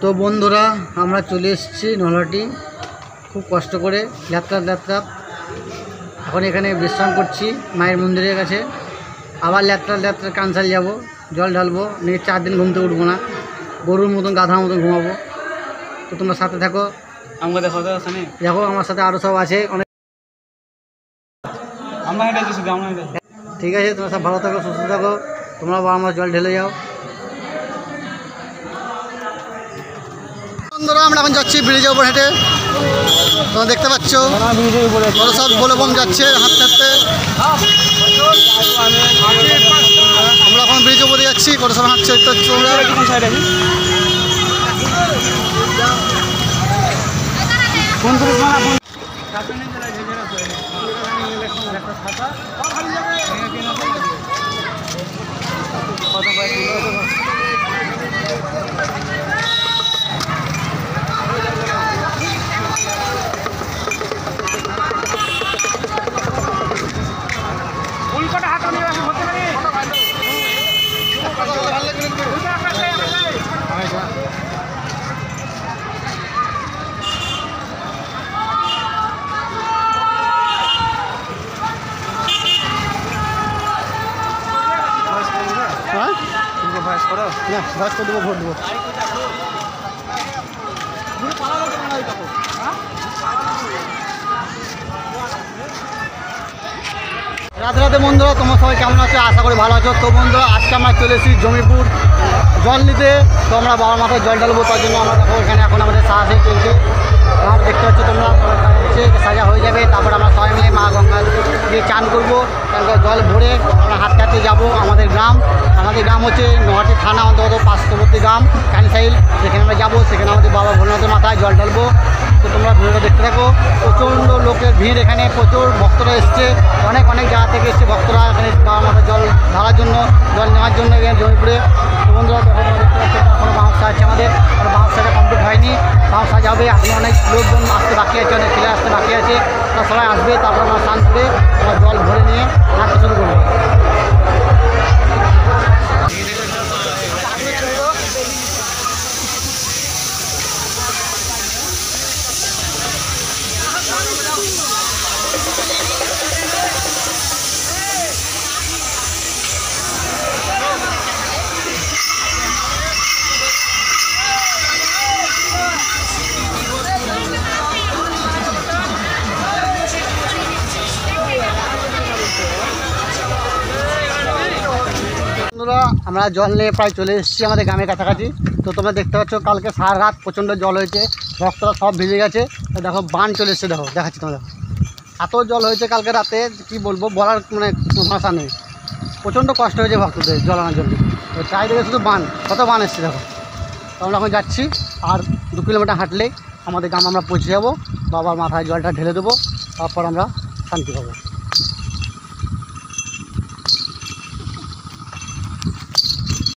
তো বন্ধুরা আমরা চলে এসেছি নলহাটি, খুব কষ্ট করে যাত্রা এখন এখানে বিশ্রাম করছি মায়ের মন্দিরের কাছে। আবার যাত্রা কানসাল যাব, জল ঢালবো, নিয়ে 4 দিন ঘুমতে উঠবো না, গরুর মতন গাধার মতন ঘুমাবো। তো তোমরা সাথে থাকো, দেখো আমার সাথে আরও সব আছে অনেক। ঠিক আছে, তোমরা সব ভালো থাকো, সুস্থ থাকো, তোমরা আমার জল ঢেলে যাও। বন্ধুরা আমরা এখন যাচ্ছি ব্রিজের উপর হেঁটে, তোমরা দেখতে পাচ্ছ সব বলে বম যাচ্ছে হাঁটতে হাঁটতে। আমরা এখন ব্রিজের উপরে যাচ্ছি, কত সব হাঁটছে ভয়েস করে দেবো, ভোট দেবো। রাতে বন্ধুরা তোমরা সবাই কেমন আছো? আশা করি ভালো আছো। তো বন্ধুরা আজকে আমরা চলে এসেছি জমিপুর জল নিতে। তো আমরা বাবার মাথায় জল ঢালবো, তার জন্য আমরা দেখো এখানে এখন আমাদের সাহসে চলছে। আমার দেখতে পাচ্ছ তোমরা, সাজা হয়ে যাবে। তারপর আমরা সবাই মিলে মা গঙ্গা দিয়ে চান করবো, জল ভরে আমরা হাঁটতে যাবো আমাদের গ্রাম। আমাদের গ্রাম হচ্ছে নলহাটি থানা অন্তর্গত পার্শ্ববর্তী গ্রাম কানসাইল। সেখানে আমরা যাবো, সেখানে আমাদের বাবা ভোলেনাথের মাথায় জল ঢালবো। তো তোমরা ভিডিওটা দেখতে থাকো। প্রচণ্ড লোকের ভিড়, এখানে প্রচুর ভক্তরা এসছে, অনেক জায়গা থেকে এসছে ভক্তরা এখানে বাবার মাথায় জল ঢালার জন্য, জল নেওয়ার জন্য এখানে জমিপুরে। তো বন্ধুরা দেখতে পাচ্ছি এখনও বাঁশ আছে আমাদের, বাঁশ সাজা কমপ্লিট হয়নি, বাঁশ সাজা হবে। এখন অনেক লোকজন আসতে বাকি আছে, অনেক ছেলে আসতে বাকি আছে, তারা সবাই আসবে। তারপর আমরা স্নান করে আমরা জল ভরে নিয়ে হাঁটতে শুরু করবো। আমরা জল নিয়ে প্রায় চলে এসেছি আমাদের গ্রামের কাছাকাছি। তো তোমরা দেখতে পাচ্ছ কালকে সারা রাত প্রচণ্ড জল হয়েছে, ভক্তরা সব ভিজে গেছে। তো দেখো বান চলে এসছে, দেখো দেখাচ্ছি তোমরা, এত জল হয়েছে কালকে রাতে কি বলবো, বলার ভাষা নেই। প্রচণ্ড কষ্ট হয়েছে ভক্তদের জল আনার জন্য। তো চারিদিকে শুধু বান, কত বান এসছে দেখো। তো আমরা এখন যাচ্ছি, আর 2 কিলোমিটার হাঁটলেই আমাদের গ্রাম আমরা পৌঁছে যাবো। বাবার মাথায় জলটা ঢেলে দেবো, তারপর আমরা শান্তি পাবো।